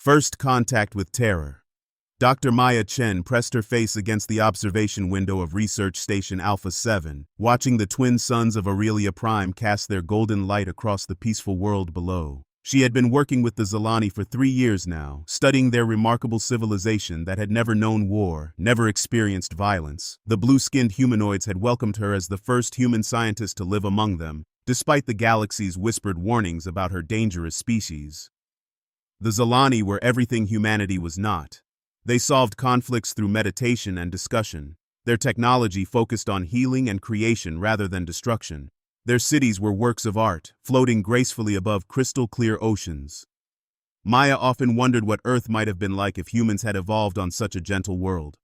First contact with terror. Dr. Maya Chen pressed her face against the observation window of Research Station Alpha 7, watching the twin suns of Aurelia Prime cast their golden light across the peaceful world below. She had been working with the Zilani for 3 years now, studying their remarkable civilization that had never known war, never experienced violence. The blue-skinned humanoids had welcomed her as the first human scientist to live among them, despite the galaxy's whispered warnings about her dangerous species. The Zilani were everything humanity was not. They solved conflicts through meditation and discussion. Their technology focused on healing and creation rather than destruction. Their cities were works of art, floating gracefully above crystal-clear oceans. Maya often wondered what Earth might have been like if humans had evolved on such a gentle world.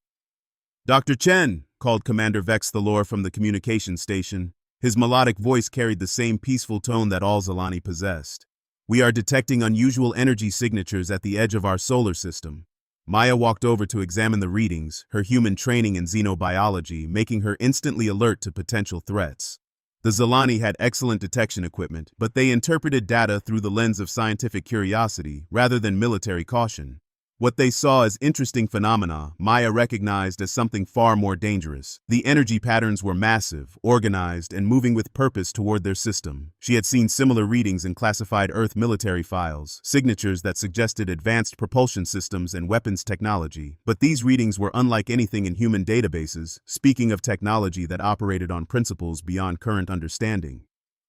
"Dr. Chen," called Commander Vex Thalor from the communication station. His melodic voice carried the same peaceful tone that all Zilani possessed. "We are detecting unusual energy signatures at the edge of our solar system." Maya walked over to examine the readings, her human training in xenobiology making her instantly alert to potential threats. The Zilani had excellent detection equipment, but they interpreted data through the lens of scientific curiosity rather than military caution. What they saw as interesting phenomena, Maya recognized as something far more dangerous. The energy patterns were massive, organized, and moving with purpose toward their system. She had seen similar readings in classified Earth military files, signatures that suggested advanced propulsion systems and weapons technology. But these readings were unlike anything in human databases, speaking of technology that operated on principles beyond current understanding.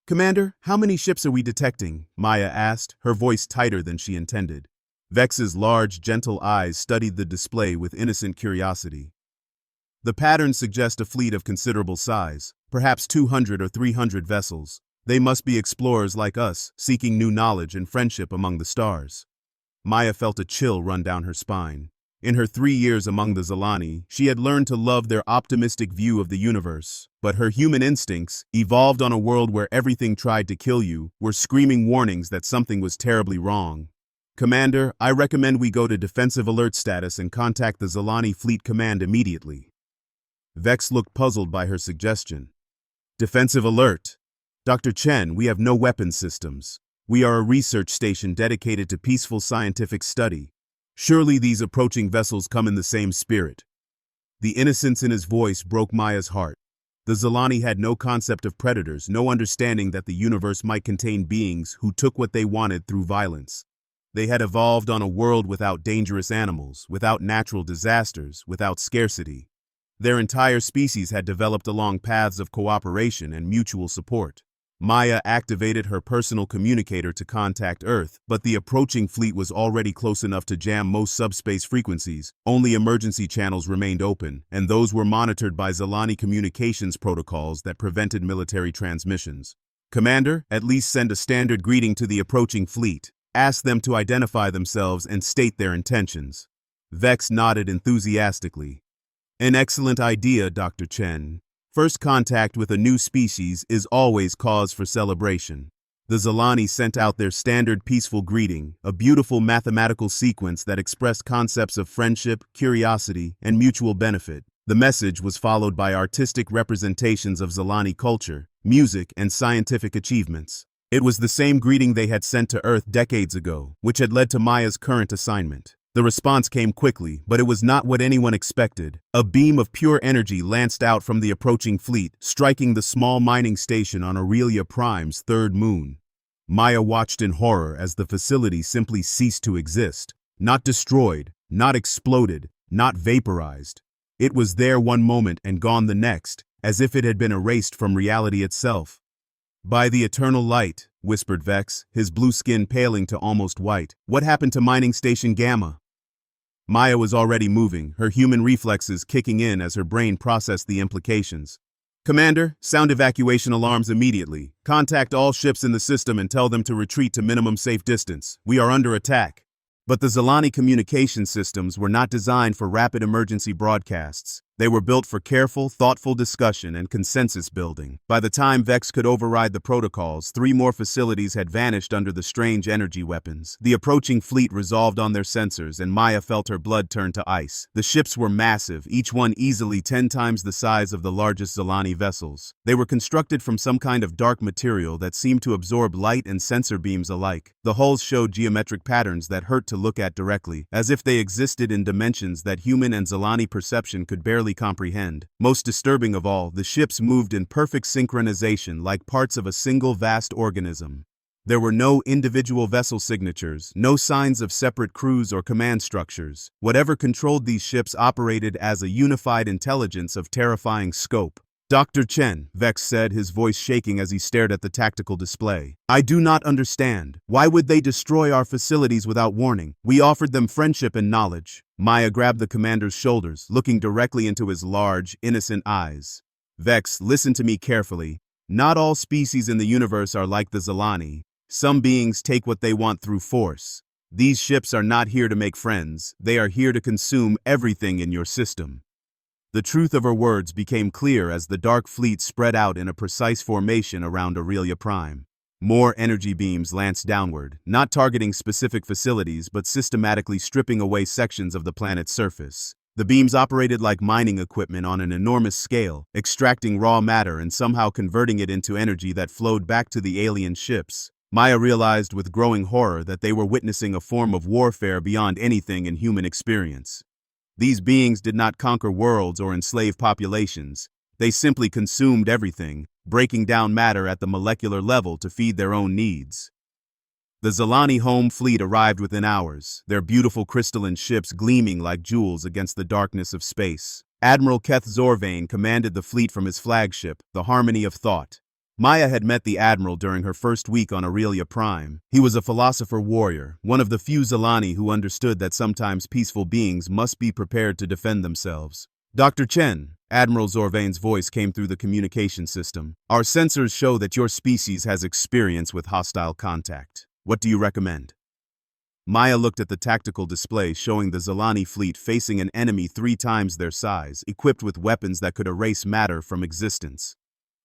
"Commander, how many ships are we detecting?" Maya asked, her voice tighter than she intended. Vex's large, gentle eyes studied the display with innocent curiosity. "The patterns suggest a fleet of considerable size, perhaps 200 or 300 vessels. They must be explorers like us, seeking new knowledge and friendship among the stars." Maya felt a chill run down her spine. In her 3 years among the Zilani, she had learned to love their optimistic view of the universe, but her human instincts, evolved on a world where everything tried to kill you, were screaming warnings that something was terribly wrong. "Commander, I recommend we go to defensive alert status and contact the Zilani Fleet Command immediately." Vex looked puzzled by her suggestion. "Defensive alert? Dr. Chen, we have no weapons systems. We are a research station dedicated to peaceful scientific study. Surely these approaching vessels come in the same spirit." The innocence in his voice broke Maya's heart. The Zilani had no concept of predators, no understanding that the universe might contain beings who took what they wanted through violence. They had evolved on a world without dangerous animals, without natural disasters, without scarcity. Their entire species had developed along paths of cooperation and mutual support. Maya activated her personal communicator to contact Earth, but the approaching fleet was already close enough to jam most subspace frequencies. Only emergency channels remained open, and those were monitored by Zilani communications protocols that prevented military transmissions. "Commander, at least send a standard greeting to the approaching fleet. Ask them to identify themselves and state their intentions." Vex nodded enthusiastically. "An excellent idea, Dr. Chen. First contact with a new species is always cause for celebration." The Zilani sent out their standard peaceful greeting, a beautiful mathematical sequence that expressed concepts of friendship, curiosity, and mutual benefit. The message was followed by artistic representations of Zilani culture, music, and scientific achievements. It was the same greeting they had sent to Earth decades ago, which had led to Maya's current assignment. The response came quickly, but it was not what anyone expected. A beam of pure energy lanced out from the approaching fleet, striking the small mining station on Aurelia Prime's third moon. Maya watched in horror as the facility simply ceased to exist. Not destroyed, not exploded, not vaporized. It was there one moment and gone the next, as if it had been erased from reality itself. "By the eternal light," whispered Vex, his blue skin paling to almost white. "What happened to Mining Station Gamma?" Maya was already moving, her human reflexes kicking in as her brain processed the implications. "Commander, sound evacuation alarms immediately. Contact all ships in the system and tell them to retreat to minimum safe distance. We are under attack." But the Zilani communication systems were not designed for rapid emergency broadcasts. They were built for careful, thoughtful discussion and consensus building. By the time Vex could override the protocols, 3 more facilities had vanished under the strange energy weapons. The approaching fleet resolved on their sensors, and Maya felt her blood turn to ice. The ships were massive, each one easily 10 times the size of the largest Zilani vessels. They were constructed from some kind of dark material that seemed to absorb light and sensor beams alike. The hulls showed geometric patterns that hurt to look at directly, as if they existed in dimensions that human and Zilani perception could barely comprehend. Most disturbing of all, the ships moved in perfect synchronization like parts of a single vast organism. There were no individual vessel signatures, no signs of separate crews or command structures. Whatever controlled these ships operated as a unified intelligence of terrifying scope. Dr. Chen, Vex said, his voice shaking as he stared at the tactical display. I do not understand. Why would they destroy our facilities without warning? We offered them friendship and knowledge. Maya grabbed the commander's shoulders, looking directly into his large, innocent eyes. Vex, listen to me carefully. Not all species in the universe are like the Zilani. Some beings take what they want through force. These ships are not here to make friends. They are here to consume everything in your system. The truth of her words became clear as the dark fleet spread out in a precise formation around Aurelia Prime. More energy beams lanced downward, not targeting specific facilities but systematically stripping away sections of the planet's surface. The beams operated like mining equipment on an enormous scale, extracting raw matter and somehow converting it into energy that flowed back to the alien ships. Maya realized with growing horror that they were witnessing a form of warfare beyond anything in human experience. These beings did not conquer worlds or enslave populations. They simply consumed everything, breaking down matter at the molecular level to feed their own needs. The Zilani home fleet arrived within hours, their beautiful crystalline ships gleaming like jewels against the darkness of space. Admiral Keth Zorvain commanded the fleet from his flagship, the Harmony of Thought. Maya had met the Admiral during her first week on Aurelia Prime. He was a philosopher warrior, one of the few Zilani who understood that sometimes peaceful beings must be prepared to defend themselves. Dr. Chen, Admiral Zorvain's voice came through the communication system. Our sensors show that your species has experience with hostile contact. What do you recommend? Maya looked at the tactical display showing the Zilani fleet facing an enemy 3 times their size, equipped with weapons that could erase matter from existence.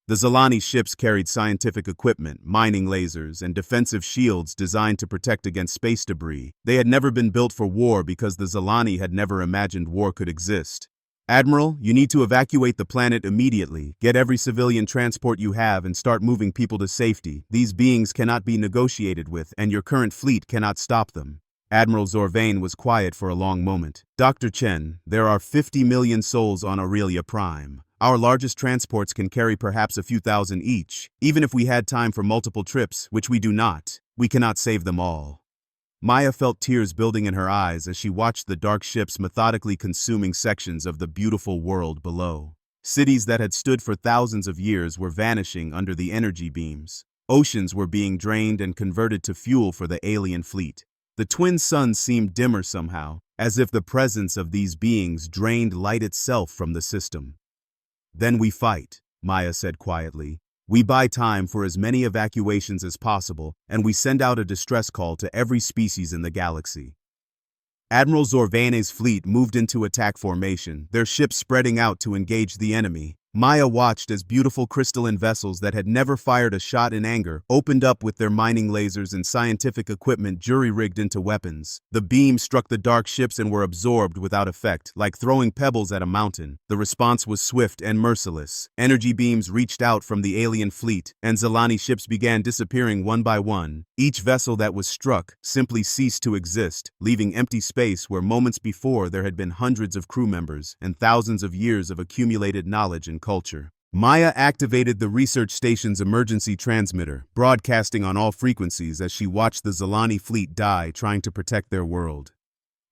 The Zilani ships carried scientific equipment, mining lasers, and defensive shields designed to protect against space debris. They had never been built for war because the Zilani had never imagined war could exist. Admiral, you need to evacuate the planet immediately. Get every civilian transport you have and start moving people to safety. These beings cannot be negotiated with, and your current fleet cannot stop them. Admiral Zorvain was quiet for a long moment. Dr. Chen, there are 50 million souls on Aurelia Prime. Our largest transports can carry perhaps a few thousand each. Even if we had time for multiple trips, which we do not, we cannot save them all. Maya felt tears building in her eyes as she watched the dark ships methodically consuming sections of the beautiful world below. Cities that had stood for thousands of years were vanishing under the energy beams. Oceans were being drained and converted to fuel for the alien fleet. The twin suns seemed dimmer somehow, as if the presence of these beings drained light itself from the system. Then we fight, Maya said quietly. We buy time for as many evacuations as possible, and we send out a distress call to every species in the galaxy. Admiral Zorvain's fleet moved into attack formation, their ships spreading out to engage the enemy. Maya watched as beautiful crystalline vessels that had never fired a shot in anger opened up with their mining lasers and scientific equipment jury-rigged into weapons. The beams struck the dark ships and were absorbed without effect, like throwing pebbles at a mountain. The response was swift and merciless. Energy beams reached out from the alien fleet, and Zilani ships began disappearing one by one. Each vessel that was struck simply ceased to exist, leaving empty space where moments before there had been hundreds of crew members and thousands of years of accumulated knowledge and culture. Maya activated the research station's emergency transmitter, broadcasting on all frequencies as she watched the Zilani fleet die trying to protect their world.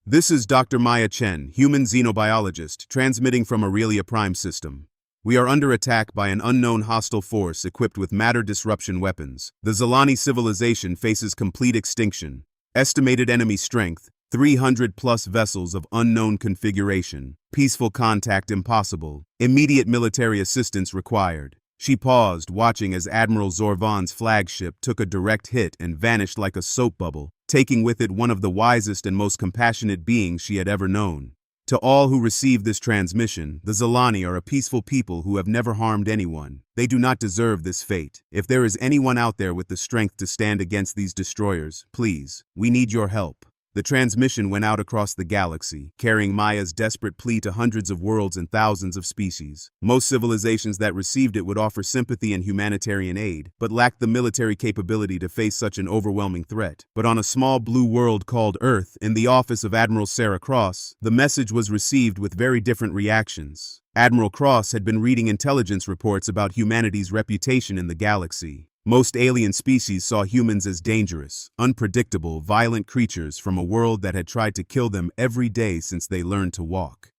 This is Dr. Maya Chen, human xenobiologist, transmitting from Aurelia Prime system. We are under attack by an unknown hostile force equipped with matter disruption weapons. The Zilani civilization faces complete extinction. Estimated enemy strength, 300+ vessels of unknown configuration. Peaceful contact impossible. Immediate military assistance required. She paused, watching as Admiral Zorvain's flagship took a direct hit and vanished like a soap bubble, taking with it one of the wisest and most compassionate beings she had ever known. To all who receive this transmission, the Zilani are a peaceful people who have never harmed anyone. They do not deserve this fate. If there is anyone out there with the strength to stand against these destroyers, please, we need your help. The transmission went out across the galaxy, carrying Maya's desperate plea to hundreds of worlds and thousands of species. Most civilizations that received it would offer sympathy and humanitarian aid, but lacked the military capability to face such an overwhelming threat. But on a small blue world called Earth, in the office of Admiral Sarah Cross, the message was received with very different reactions. Admiral Cross had been reading intelligence reports about humanity's reputation in the galaxy. Most alien species saw humans as dangerous, unpredictable, violent creatures from a world that had tried to kill them every day since they learned to walk.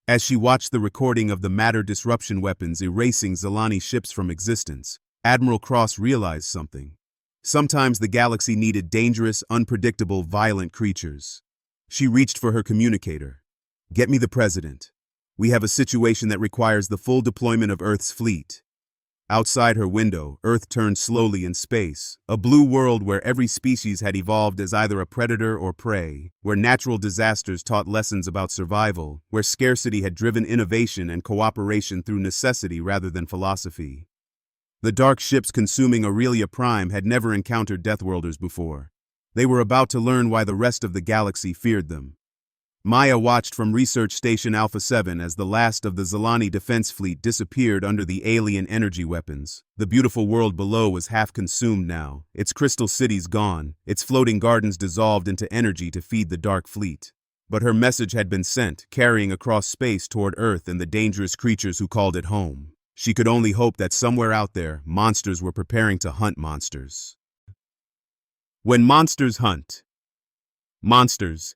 As she watched the recording of the matter disruption weapons erasing Zilani ships from existence, Admiral Cross realized something. Sometimes the galaxy needed dangerous, unpredictable, violent creatures. She reached for her communicator. "Get me the President. We have a situation that requires the full deployment of Earth's fleet." Outside her window, Earth turned slowly in space, a blue world where every species had evolved as either a predator or prey, where natural disasters taught lessons about survival, where scarcity had driven innovation and cooperation through necessity rather than philosophy. The dark ships consuming Aurelia Prime had never encountered Deathworlders before. They were about to learn why the rest of the galaxy feared them. Maya watched from Research Station Alpha 7 as the last of the Zilani defense fleet disappeared under the alien energy weapons. The beautiful world below was half consumed now, its crystal cities gone, its floating gardens dissolved into energy to feed the dark fleet. But her message had been sent, carrying across space toward Earth and the dangerous creatures who called it home. She could only hope that somewhere out there, monsters were preparing to hunt monsters. When monsters hunt. Monsters.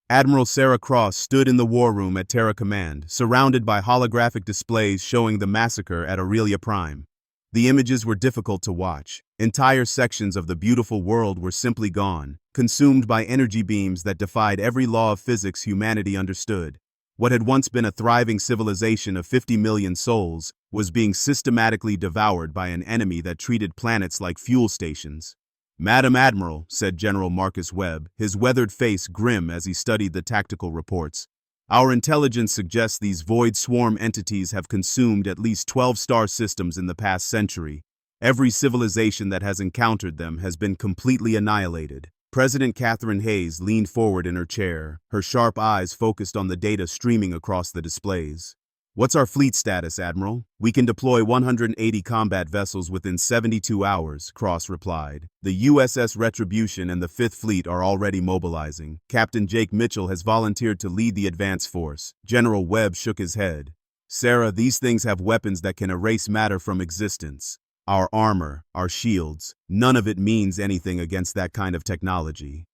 Admiral Sarah Cross stood in the war room at Terra Command, surrounded by holographic displays showing the massacre at Aurelia Prime. The images were difficult to watch. Entire sections of the beautiful world were simply gone, consumed by energy beams that defied every law of physics humanity understood. What had once been a thriving civilization of 50 million souls was being systematically devoured by an enemy that treated planets like fuel stations. "Madam Admiral," said General Marcus Webb, his weathered face grim as he studied the tactical reports, "our intelligence suggests these void swarm entities have consumed at least 12 star systems in the past century. Every civilization that has encountered them has been completely annihilated." President Catherine Hayes leaned forward in her chair, her sharp eyes focused on the data streaming across the displays. "What's our fleet status, Admiral?" "We can deploy 180 combat vessels within 72 hours, Cross replied. "The USS Retribution and the 5th Fleet are already mobilizing. Captain Jake Mitchell has volunteered to lead the advance force." General Webb shook his head. "Sarah, these things have weapons that can erase matter from existence. Our armor, our shields, none of it means anything against that kind of technology."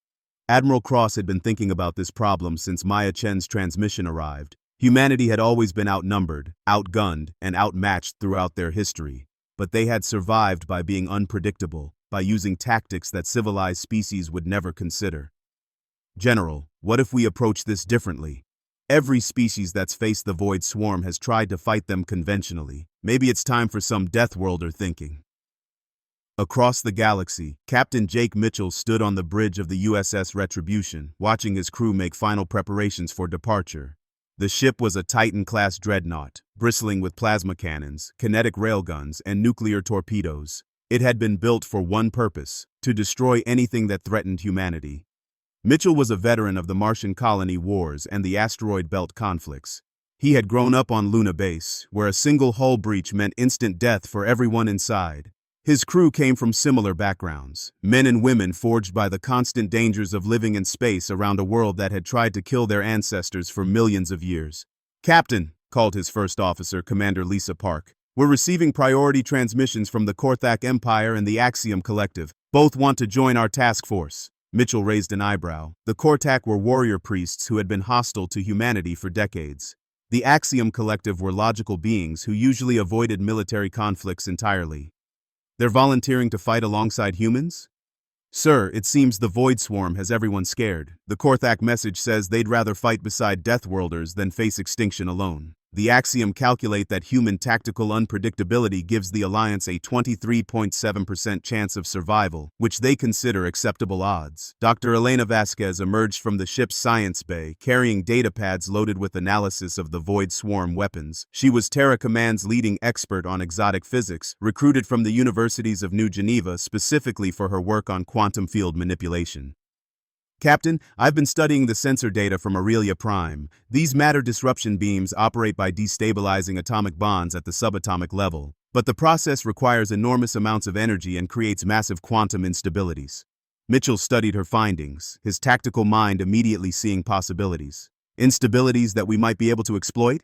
Admiral Cross had been thinking about this problem since Maya Chen's transmission arrived. Humanity had always been outnumbered, outgunned, and outmatched throughout their history, but they had survived by being unpredictable, by using tactics that civilized species would never consider. "General, what if we approach this differently? Every species that's faced the Void Swarm has tried to fight them conventionally. Maybe it's time for some Deathworlder thinking." Across the galaxy, Captain Jake Mitchell stood on the bridge of the USS Retribution, watching his crew make final preparations for departure. The ship was a Titan-class dreadnought, bristling with plasma cannons, kinetic railguns, and nuclear torpedoes. It had been built for one purpose: to destroy anything that threatened humanity. Mitchell was a veteran of the Martian colony wars and the asteroid belt conflicts. He had grown up on Luna Base, where a single hull breach meant instant death for everyone inside. His crew came from similar backgrounds, men and women forged by the constant dangers of living in space around a world that had tried to kill their ancestors for millions of years. "Captain," called his first officer, Commander Lisa Park, "we're receiving priority transmissions from the Korthak Empire and the Axiom Collective. Both want to join our task force." Mitchell raised an eyebrow. The Korthak were warrior priests who had been hostile to humanity for decades. The Axiom Collective were logical beings who usually avoided military conflicts entirely. "They're volunteering to fight alongside humans?" "Sir, it seems the Void Swarm has everyone scared. The Korthak message says they'd rather fight beside Deathworlders than face extinction alone." The axiom calculate that human tactical unpredictability gives the Alliance a 23.7% chance of survival, which they consider acceptable odds. Dr. Elena Vasquez emerged from the ship's science bay, carrying datapads loaded with analysis of the Void Swarm weapons. She was Terra Command's leading expert on exotic physics, recruited from the universities of New Geneva specifically for her work on quantum field manipulation. Captain, I've been studying the sensor data from Aurelia Prime. These matter disruption beams operate by destabilizing atomic bonds at the subatomic level, but the process requires enormous amounts of energy and creates massive quantum instabilities. Mitchell studied her findings, his tactical mind immediately seeing possibilities. Instabilities that we might be able to exploit?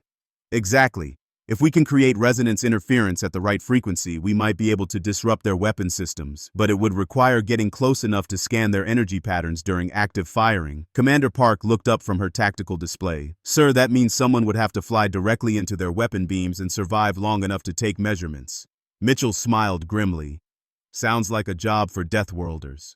Exactly. If we can create resonance interference at the right frequency, we might be able to disrupt their weapon systems, but it would require getting close enough to scan their energy patterns during active firing. Commander Park looked up from her tactical display. Sir, that means someone would have to fly directly into their weapon beams and survive long enough to take measurements. Mitchell smiled grimly. Sounds like a job for Deathworlders.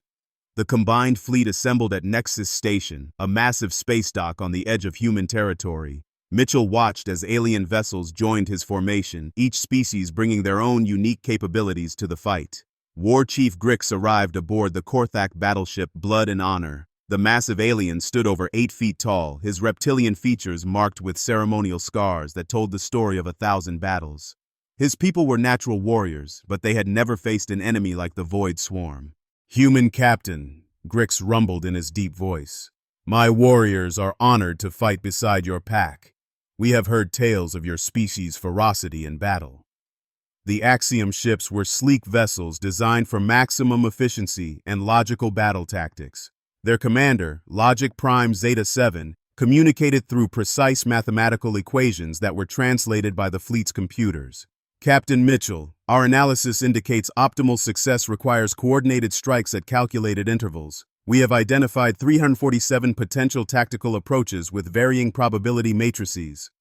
The combined fleet assembled at Nexus Station, a massive space dock on the edge of human territory. Mitchell watched as alien vessels joined his formation, each species bringing their own unique capabilities to the fight. War Chief Grix arrived aboard the Korthak battleship Blood and Honor. The massive alien stood over 8 feet tall, his reptilian features marked with ceremonial scars that told the story of 1,000 battles. His people were natural warriors, but they had never faced an enemy like the Void Swarm. Human Captain, Grix rumbled in his deep voice. My warriors are honored to fight beside your pack. We have heard tales of your species' ferocity in battle. The Axiom ships were sleek vessels designed for maximum efficiency and logical battle tactics. Their commander, Logic Prime Zeta 7, communicated through precise mathematical equations that were translated by the fleet's computers. Captain Mitchell, our analysis indicates optimal success requires coordinated strikes at calculated intervals. We have identified 347 potential tactical approaches with varying probability matrices.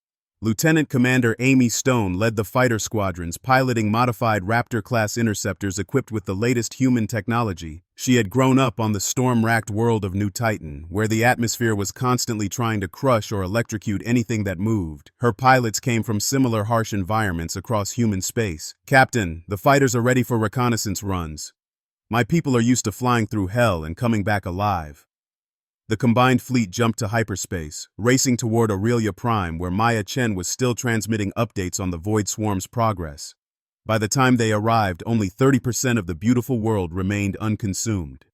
Lieutenant Commander Amy Stone led the fighter squadrons piloting modified Raptor-class interceptors equipped with the latest human technology. She had grown up on the storm-racked world of New Titan, where the atmosphere was constantly trying to crush or electrocute anything that moved. Her pilots came from similar harsh environments across human space. Captain, the fighters are ready for reconnaissance runs. My people are used to flying through hell and coming back alive. The combined fleet jumped to hyperspace, racing toward Aurelia Prime where Maya Chen was still transmitting updates on the Void Swarm's progress. By the time they arrived, only 30% of the beautiful world remained unconsumed.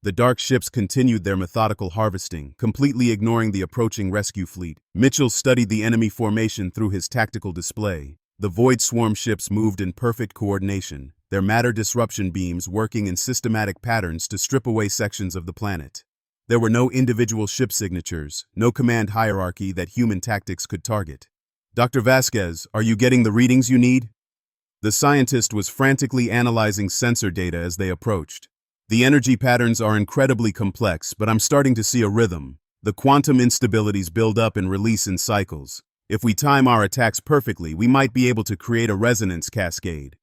The dark ships continued their methodical harvesting, completely ignoring the approaching rescue fleet. Mitchell studied the enemy formation through his tactical display. The Void Swarm ships moved in perfect coordination, their matter disruption beams working in systematic patterns to strip away sections of the planet. There were no individual ship signatures, no command hierarchy that human tactics could target. Dr. Vasquez, are you getting the readings you need? The scientist was frantically analyzing sensor data as they approached. The energy patterns are incredibly complex, but I'm starting to see a rhythm. The quantum instabilities build up and release in cycles. If we time our attacks perfectly, we might be able to create a resonance cascade.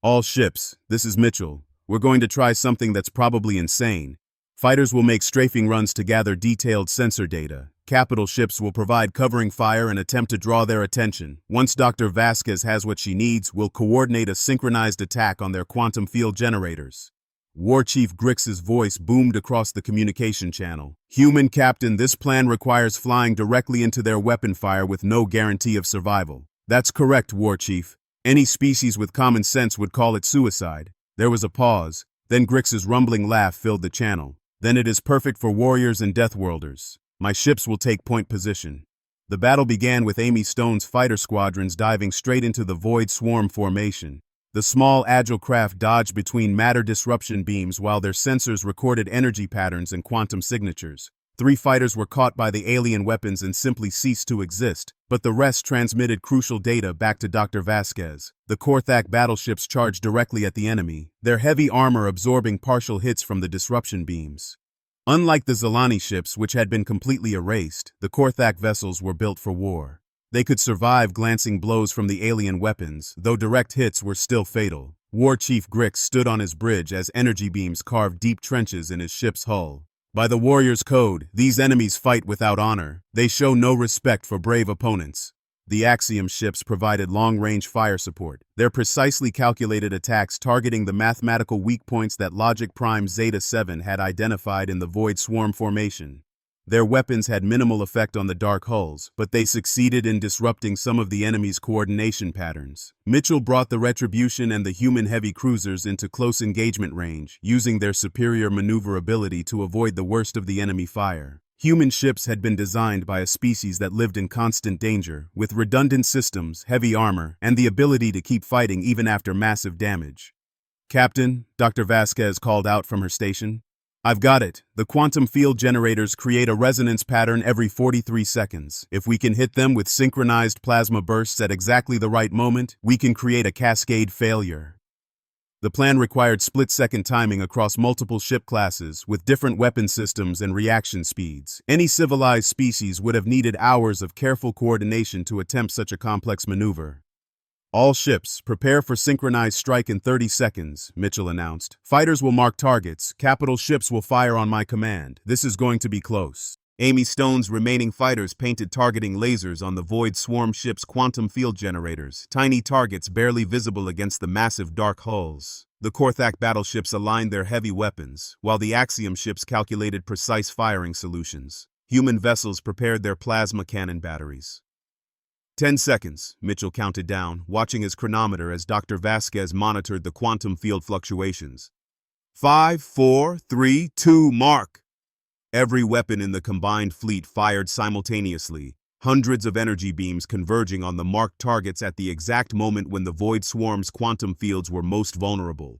All ships, this is Mitchell. We're going to try something that's probably insane. Fighters will make strafing runs to gather detailed sensor data. Capital ships will provide covering fire and attempt to draw their attention. Once Dr. Vasquez has what she needs, we'll coordinate a synchronized attack on their quantum field generators. War Chief Grix's voice boomed across the communication channel. Human Captain, this plan requires flying directly into their weapon fire with no guarantee of survival. That's correct, War Chief. Any species with common sense would call it suicide. There was a pause, then Grix's rumbling laugh filled the channel. Then it is perfect for warriors and Deathworlders. My ships will take point position. The battle began with Amy Stone's fighter squadrons diving straight into the Void Swarm formation. The small, agile craft dodged between matter disruption beams while their sensors recorded energy patterns and quantum signatures. 3 fighters were caught by the alien weapons and simply ceased to exist, but the rest transmitted crucial data back to Dr. Vasquez. The Korthak battleships charged directly at the enemy, their heavy armor absorbing partial hits from the disruption beams. Unlike the Zelani ships, which had been completely erased, the Korthak vessels were built for war. They could survive glancing blows from the alien weapons, though direct hits were still fatal. War Chief Grix stood on his bridge as energy beams carved deep trenches in his ship's hull. By the warrior's code, these enemies fight without honor. They show no respect for brave opponents. The Axiom ships provided long-range fire support, their precisely calculated attacks targeting the mathematical weak points that Logic Prime Zeta-7 had identified in the Void Swarm formation. Their weapons had minimal effect on the dark hulls, but they succeeded in disrupting some of the enemy's coordination patterns. Mitchell brought the Retribution and the human heavy cruisers into close engagement range, using their superior maneuverability to avoid the worst of the enemy fire. Human ships had been designed by a species that lived in constant danger, with redundant systems, heavy armor, and the ability to keep fighting even after massive damage. "Captain," Dr. Vasquez called out from her station. "I've got it. The quantum field generators create a resonance pattern every 43 seconds. If we can hit them with synchronized plasma bursts at exactly the right moment, we can create a cascade failure." The plan required split-second timing across multiple ship classes, with different weapon systems and reaction speeds. Any civilized species would have needed hours of careful coordination to attempt such a complex maneuver. "All ships, prepare for synchronized strike in 30 seconds, Mitchell announced. "Fighters will mark targets, capital ships will fire on my command. This is going to be close." Amy Stone's remaining fighters painted targeting lasers on the Void Swarm ship's quantum field generators, tiny targets barely visible against the massive dark hulls. The Korthak battleships aligned their heavy weapons, while the Axiom ships calculated precise firing solutions. Human vessels prepared their plasma cannon batteries. 10 seconds, Mitchell counted down, watching his chronometer as Dr. Vasquez monitored the quantum field fluctuations. 5, 4, 3, 2, mark! Every weapon in the combined fleet fired simultaneously, hundreds of energy beams converging on the marked targets at the exact moment when the Void Swarm's quantum fields were most vulnerable.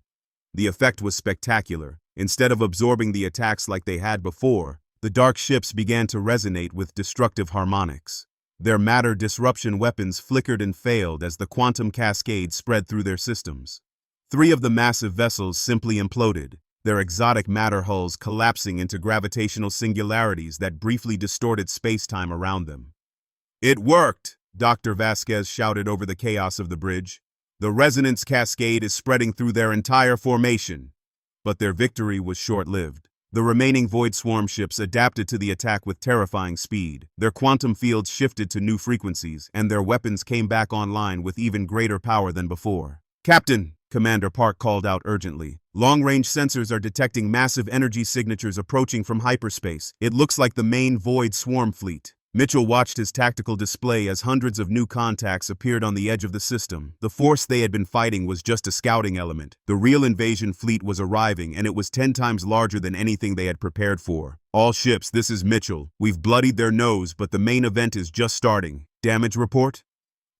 The effect was spectacular. Instead of absorbing the attacks like they had before, the dark ships began to resonate with destructive harmonics. Their matter disruption weapons flickered and failed as the quantum cascade spread through their systems. 3 of the massive vessels simply imploded, their exotic matter hulls collapsing into gravitational singularities that briefly distorted space-time around them. "It worked!" Dr. Vasquez shouted over the chaos of the bridge. "The resonance cascade is spreading through their entire formation." But their victory was short-lived. The remaining Void Swarm ships adapted to the attack with terrifying speed. Their quantum fields shifted to new frequencies, and their weapons came back online with even greater power than before. "Captain," Commander Park called out urgently, "long-range sensors are detecting massive energy signatures approaching from hyperspace. It looks like the main Void Swarm fleet." Mitchell watched his tactical display as hundreds of new contacts appeared on the edge of the system. The force they had been fighting was just a scouting element. The real invasion fleet was arriving, and it was 10 times larger than anything they had prepared for. "All ships, this is Mitchell. We've bloodied their nose, but the main event is just starting. Damage report?"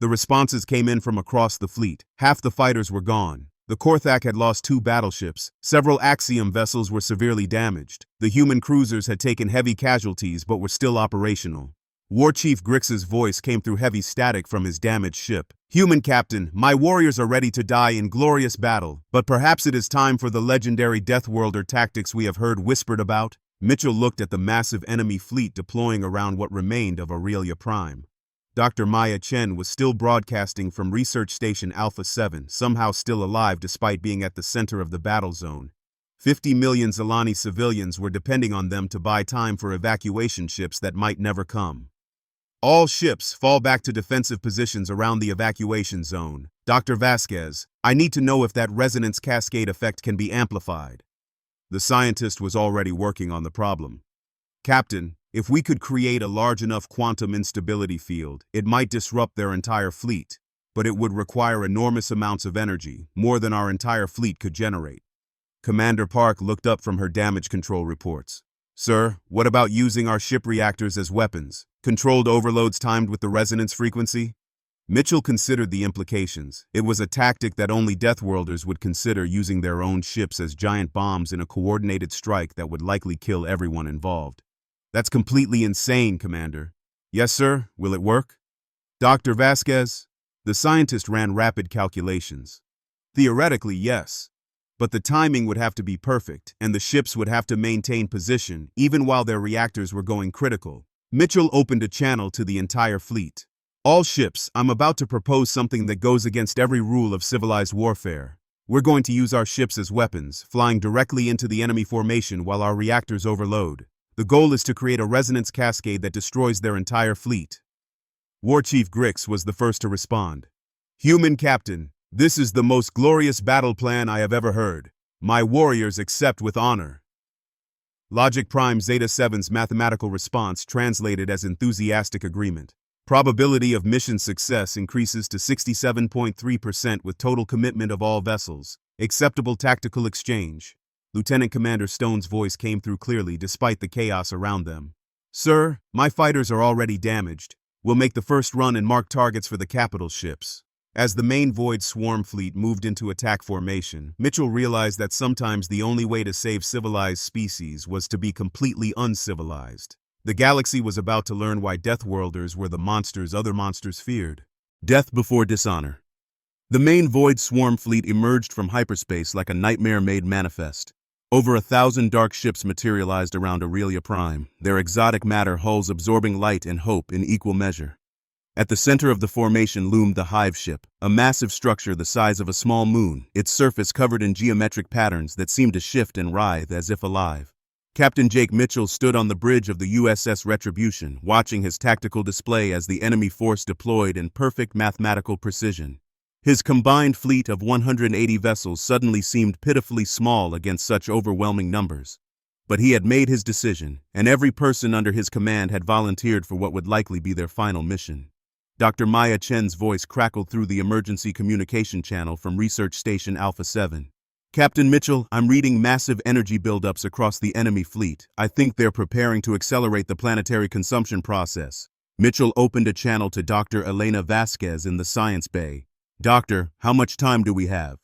The responses came in from across the fleet. Half the fighters were gone. The Korthak had lost 2 battleships. Several Axiom vessels were severely damaged. The human cruisers had taken heavy casualties but were still operational. War Chief Grix's voice came through heavy static from his damaged ship. "Human Captain, my warriors are ready to die in glorious battle, but perhaps it is time for the legendary Deathworlder tactics we have heard whispered about." Mitchell looked at the massive enemy fleet deploying around what remained of Aurelia Prime. Dr. Maya Chen was still broadcasting from Research Station Alpha 7, somehow still alive despite being at the center of the battle zone. 50 million Zilani civilians were depending on them to buy time for evacuation ships that might never come. "All ships, fall back to defensive positions around the evacuation zone. Dr. Vasquez, I need to know if that resonance cascade effect can be amplified." The scientist was already working on the problem. "Captain, if we could create a large enough quantum instability field, it might disrupt their entire fleet, but it would require enormous amounts of energy, more than our entire fleet could generate." Commander Park looked up from her damage control reports. "Sir, what about using our ship reactors as weapons? Controlled overloads timed with the resonance frequency?" Mitchell considered the implications. It was a tactic that only Deathworlders would consider, using their own ships as giant bombs in a coordinated strike that would likely kill everyone involved. "That's completely insane, Commander." "Yes, sir. Will it work?" "Dr. Vasquez?" The scientist ran rapid calculations. "Theoretically, yes. But the timing would have to be perfect, and the ships would have to maintain position, even while their reactors were going critical." Mitchell opened a channel to the entire fleet. "All ships, I'm about to propose something that goes against every rule of civilized warfare. We're going to use our ships as weapons, flying directly into the enemy formation while our reactors overload. The goal is to create a resonance cascade that destroys their entire fleet." War Chief Grix was the first to respond. Human Captain, this is the most glorious battle plan I have ever heard. My warriors accept with honor. Logic Prime Zeta 7's mathematical response translated as enthusiastic agreement. Probability of mission success increases to 67.3% with total commitment of all vessels. Acceptable tactical exchange. Lieutenant Commander Stone's voice came through clearly despite the chaos around them. Sir, my fighters are already damaged. We'll make the first run and mark targets for the capital ships. As the main Void Swarm fleet moved into attack formation, Mitchell realized that sometimes the only way to save civilized species was to be completely uncivilized. The galaxy was about to learn why Deathworlders were the monsters other monsters feared. Death before dishonor. The main Void Swarm fleet emerged from hyperspace like a nightmare-made manifest. Over 1,000 dark ships materialized around Aurelia Prime, their exotic matter hulls absorbing light and hope in equal measure. At the center of the formation loomed the Hive ship, a massive structure the size of a small moon, its surface covered in geometric patterns that seemed to shift and writhe as if alive. Captain Jake Mitchell stood on the bridge of the USS Retribution, watching his tactical display as the enemy force deployed in perfect mathematical precision. His combined fleet of 180 vessels suddenly seemed pitifully small against such overwhelming numbers. But he had made his decision, and every person under his command had volunteered for what would likely be their final mission. Dr. Maya Chen's voice crackled through the emergency communication channel from Research Station Alpha 7. Captain Mitchell, I'm reading massive energy buildups across the enemy fleet. I think they're preparing to accelerate the planetary consumption process. Mitchell opened a channel to Dr. Elena Vasquez in the Science Bay. Doctor, how much time do we have?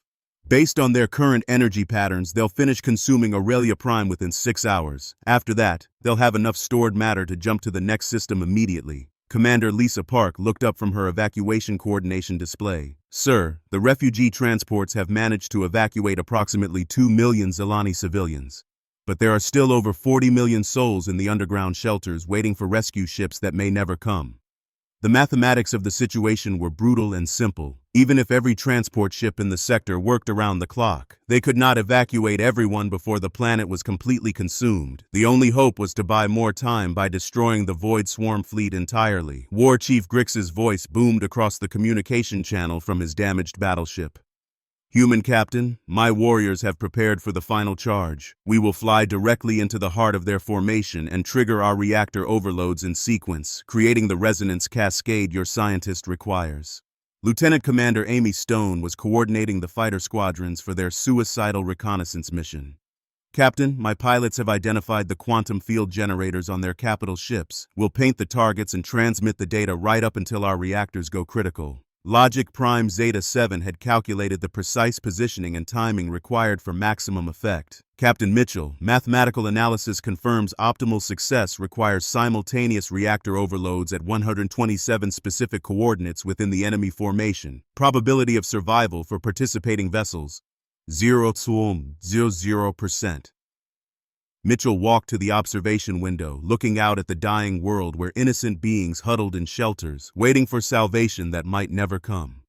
Based on their current energy patterns, they'll finish consuming Aurelia Prime within 6 hours. After that, they'll have enough stored matter to jump to the next system immediately. Commander Lisa Park looked up from her evacuation coordination display. Sir, the refugee transports have managed to evacuate approximately 2 million Zelani civilians. But there are still over 40 million souls in the underground shelters waiting for rescue ships that may never come. The mathematics of the situation were brutal and simple. Even if every transport ship in the sector worked around the clock, they could not evacuate everyone before the planet was completely consumed. The only hope was to buy more time by destroying the Void Swarm fleet entirely. War Chief Grix's voice boomed across the communication channel from his damaged battleship. Human Captain, my warriors have prepared for the final charge. We will fly directly into the heart of their formation and trigger our reactor overloads in sequence, creating the resonance cascade your scientist requires. Lieutenant Commander Amy Stone was coordinating the fighter squadrons for their suicidal reconnaissance mission. Captain, my pilots have identified the quantum field generators on their capital ships. We'll paint the targets and transmit the data right up until our reactors go critical. Logic Prime Zeta 7 had calculated the precise positioning and timing required for maximum effect. Captain Mitchell, mathematical analysis confirms optimal success requires simultaneous reactor overloads at 127 specific coordinates within the enemy formation. Probability of survival for participating vessels, 0.00%. Mitchell walked to the observation window, looking out at the dying world where innocent beings huddled in shelters, waiting for salvation that might never come.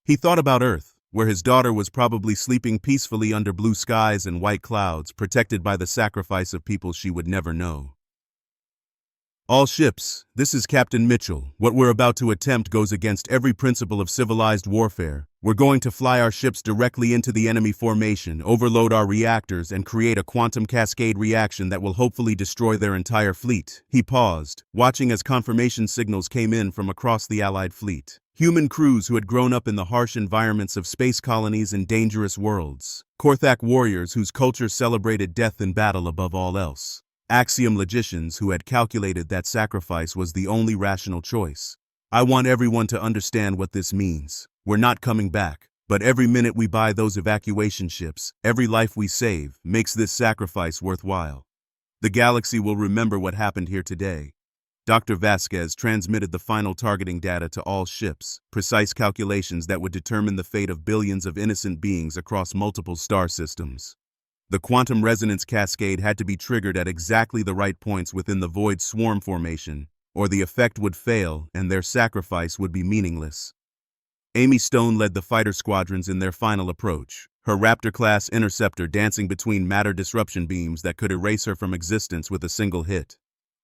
He thought about Earth, where his daughter was probably sleeping peacefully under blue skies and white clouds, protected by the sacrifice of people she would never know. All ships, this is Captain Mitchell. What we're about to attempt goes against every principle of civilized warfare. We're going to fly our ships directly into the enemy formation, overload our reactors, and create a quantum cascade reaction that will hopefully destroy their entire fleet. He paused, watching as confirmation signals came in from across the Allied fleet. Human crews who had grown up in the harsh environments of space colonies and dangerous worlds. Korthak warriors whose culture celebrated death in battle above all else. Axiom logicians who had calculated that sacrifice was the only rational choice. I want everyone to understand what this means. We're not coming back, but every minute we buy those evacuation ships, every life we save, makes this sacrifice worthwhile. The galaxy will remember what happened here today. Dr. Vasquez transmitted the final targeting data to all ships, precise calculations that would determine the fate of billions of innocent beings across multiple star systems. The quantum resonance cascade had to be triggered at exactly the right points within the Void Swarm formation, or the effect would fail and their sacrifice would be meaningless. Amy Stone led the fighter squadrons in their final approach, her Raptor-class interceptor dancing between matter disruption beams that could erase her from existence with a single hit.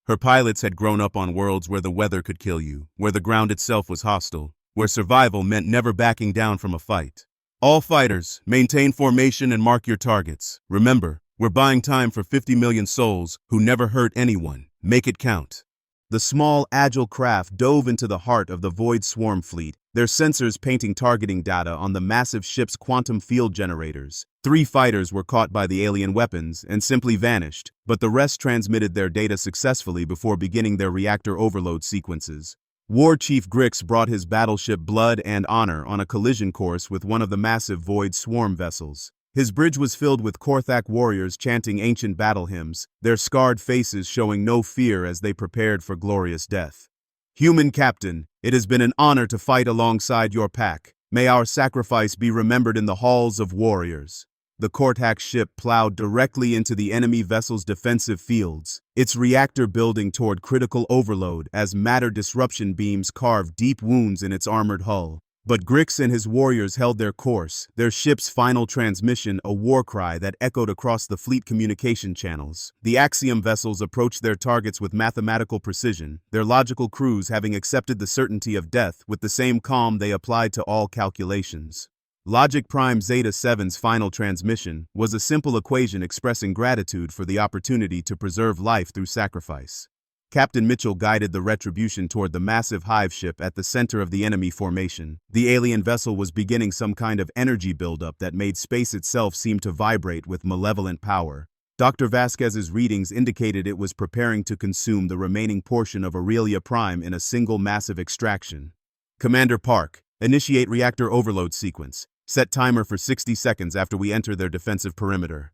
Her pilots had grown up on worlds where the weather could kill you, where the ground itself was hostile, where survival meant never backing down from a fight. All fighters, maintain formation and mark your targets. Remember, we're buying time for 50 million souls who never hurt anyone. Make it count. The small, agile craft dove into the heart of the Void Swarm fleet, their sensors painting targeting data on the massive ship's quantum field generators. 3 fighters were caught by the alien weapons and simply vanished, but the rest transmitted their data successfully before beginning their reactor overload sequences. War Chief Grix brought his battleship Blood and Honor on a collision course with one of the massive Void Swarm vessels. His bridge was filled with Korthak warriors chanting ancient battle hymns, their scarred faces showing no fear as they prepared for glorious death. Human Captain, it has been an honor to fight alongside your pack. May our sacrifice be remembered in the halls of warriors. The Korthak ship plowed directly into the enemy vessel's defensive fields, its reactor building toward critical overload as matter disruption beams carved deep wounds in its armored hull. But Grix and his warriors held their course, their ship's final transmission a war cry that echoed across the fleet communication channels. The Axiom vessels approached their targets with mathematical precision, their logical crews having accepted the certainty of death with the same calm they applied to all calculations. Logic Prime Zeta 7's final transmission was a simple equation expressing gratitude for the opportunity to preserve life through sacrifice. Captain Mitchell guided the Retribution toward the massive hive ship at the center of the enemy formation. The alien vessel was beginning some kind of energy buildup that made space itself seem to vibrate with malevolent power. Dr. Vasquez's readings indicated it was preparing to consume the remaining portion of Aurelia Prime in a single massive extraction. Commander Park, initiate reactor overload sequence. Set timer for 60 seconds after we enter their defensive perimeter.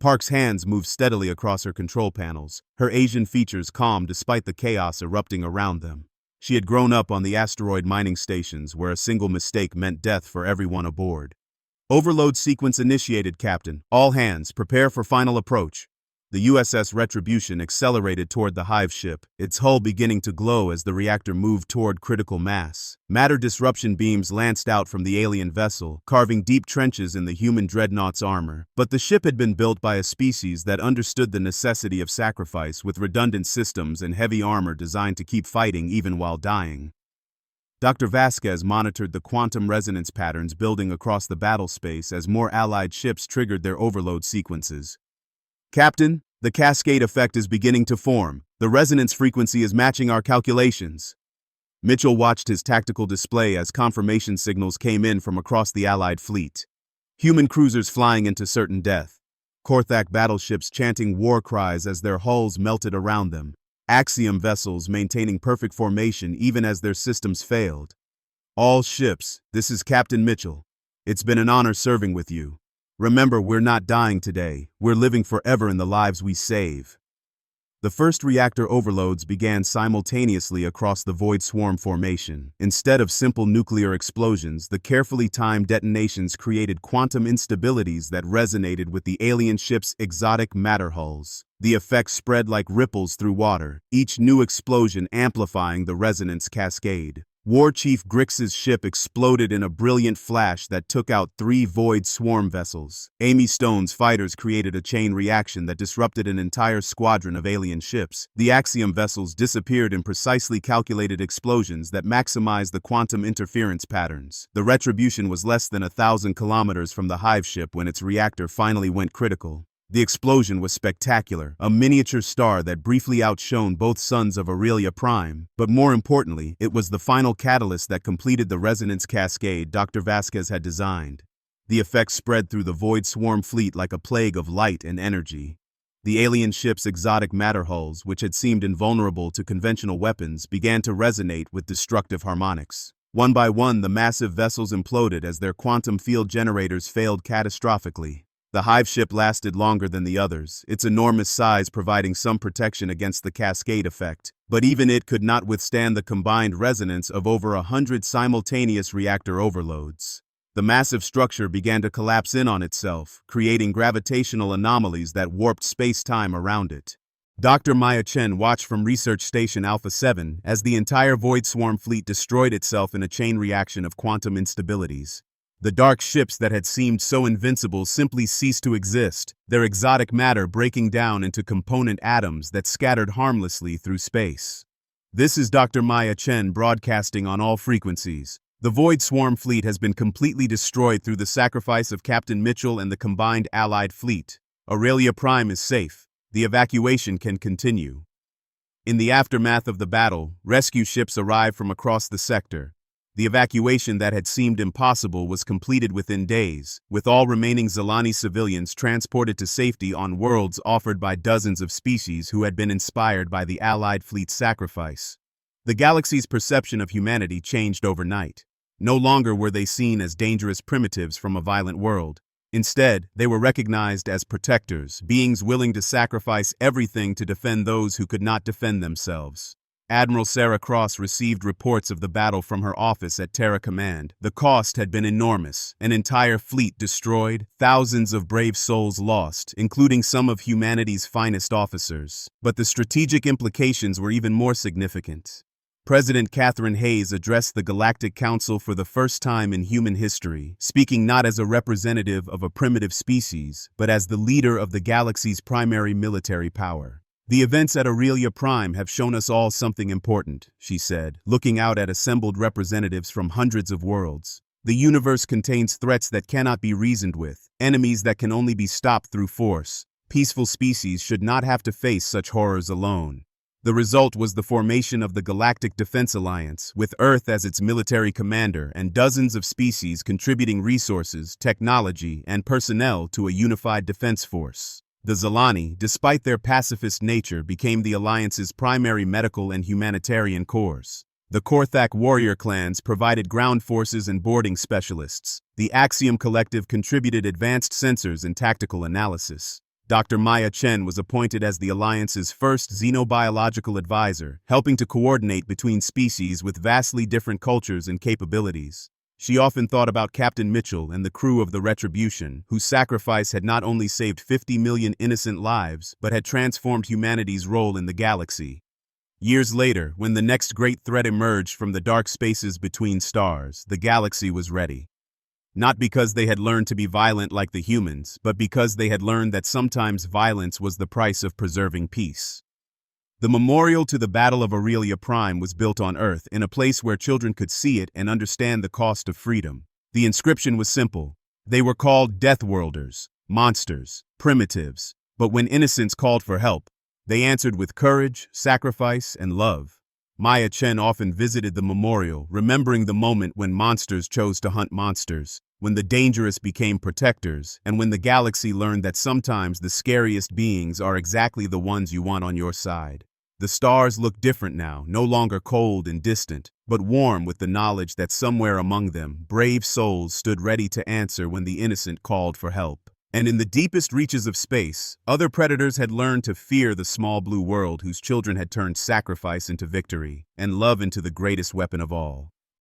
Park's hands moved steadily across her control panels, her Asian features calm despite the chaos erupting around them. She had grown up on the asteroid mining stations where a single mistake meant death for everyone aboard. Overload sequence initiated, Captain. All hands, prepare for final approach. The USS Retribution accelerated toward the hive ship, its hull beginning to glow as the reactor moved toward critical mass. Matter disruption beams lanced out from the alien vessel, carving deep trenches in the human dreadnought's armor. But the ship had been built by a species that understood the necessity of sacrifice with redundant systems and heavy armor designed to keep fighting even while dying. Dr. Vasquez monitored the quantum resonance patterns building across the battle space as more allied ships triggered their overload sequences. Captain, the cascade effect is beginning to form. The resonance frequency is matching our calculations. Mitchell watched his tactical display as confirmation signals came in from across the Allied fleet. Human cruisers flying into certain death. Korthak battleships chanting war cries as their hulls melted around them. Axiom vessels maintaining perfect formation even as their systems failed. All ships, this is Captain Mitchell. It's been an honor serving with you. Remember, we're not dying today, we're living forever in the lives we save. The first reactor overloads began simultaneously across the Void Swarm formation. Instead of simple nuclear explosions, the carefully timed detonations created quantum instabilities that resonated with the alien ship's exotic matter hulls. The effects spread like ripples through water, each new explosion amplifying the resonance cascade. War Chief Grix's ship exploded in a brilliant flash that took out 3 Void Swarm vessels. Amy Stone's fighters created a chain reaction that disrupted an entire squadron of alien ships. The Axiom vessels disappeared in precisely calculated explosions that maximized the quantum interference patterns. The Retribution was less than 1,000 kilometers from the hive ship when its reactor finally went critical. The explosion was spectacular, a miniature star that briefly outshone both suns of Aurelia Prime, but more importantly, it was the final catalyst that completed the resonance cascade Dr. Vasquez had designed. The effects spread through the Void Swarm fleet like a plague of light and energy. The alien ship's exotic matter hulls, which had seemed invulnerable to conventional weapons, began to resonate with destructive harmonics. One by one, the massive vessels imploded as their quantum field generators failed catastrophically. The hive ship lasted longer than the others, its enormous size providing some protection against the cascade effect, but even it could not withstand the combined resonance of over 100 simultaneous reactor overloads. The massive structure began to collapse in on itself, creating gravitational anomalies that warped space-time around it. Dr. Maya Chen watched from Research Station Alpha 7 as the entire Void Swarm fleet destroyed itself in a chain reaction of quantum instabilities. The dark ships that had seemed so invincible simply ceased to exist, their exotic matter breaking down into component atoms that scattered harmlessly through space. This is Dr. Maya Chen broadcasting on all frequencies. The Void Swarm fleet has been completely destroyed through the sacrifice of Captain Mitchell and the combined Allied fleet. Aurelia Prime is safe. The evacuation can continue. In the aftermath of the battle, rescue ships arrived from across the sector. The evacuation that had seemed impossible was completed within days, with all remaining Zilani civilians transported to safety on worlds offered by dozens of species who had been inspired by the Allied fleet's sacrifice. The galaxy's perception of humanity changed overnight. No longer were they seen as dangerous primitives from a violent world. Instead, they were recognized as protectors, beings willing to sacrifice everything to defend those who could not defend themselves. Admiral Sarah Cross received reports of the battle from her office at Terra Command. The cost had been enormous, an entire fleet destroyed, thousands of brave souls lost, including some of humanity's finest officers. But the strategic implications were even more significant. President Catherine Hayes addressed the Galactic Council for the first time in human history, speaking not as a representative of a primitive species, but as the leader of the galaxy's primary military power. "The events at Aurelia Prime have shown us all something important," she said, looking out at assembled representatives from hundreds of worlds. "The universe contains threats that cannot be reasoned with, enemies that can only be stopped through force. Peaceful species should not have to face such horrors alone." The result was the formation of the Galactic Defense Alliance, with Earth as its military commander and dozens of species contributing resources, technology, and personnel to a unified defense force. The Zilani, despite their pacifist nature, became the Alliance's primary medical and humanitarian corps. The Korthak warrior clans provided ground forces and boarding specialists. The Axiom Collective contributed advanced sensors and tactical analysis. Dr. Maya Chen was appointed as the Alliance's first xenobiological advisor, helping to coordinate between species with vastly different cultures and capabilities. She often thought about Captain Mitchell and the crew of the Retribution, whose sacrifice had not only saved 50 million innocent lives, but had transformed humanity's role in the galaxy. Years later, when the next great threat emerged from the dark spaces between stars, the galaxy was ready. Not because they had learned to be violent like the humans, but because they had learned that sometimes violence was the price of preserving peace. The memorial to the Battle of Aurelia Prime was built on Earth in a place where children could see it and understand the cost of freedom. The inscription was simple. They were called Deathworlders, monsters, primitives, but when innocents called for help, they answered with courage, sacrifice, and love. Maya Chen often visited the memorial, remembering the moment when monsters chose to hunt monsters, when the dangerous became protectors, and when the galaxy learned that sometimes the scariest beings are exactly the ones you want on your side. The stars looked different now, no longer cold and distant, but warm with the knowledge that somewhere among them, brave souls stood ready to answer when the innocent called for help. And in the deepest reaches of space, other predators had learned to fear the small blue world whose children had turned sacrifice into victory, and love into the greatest weapon of all.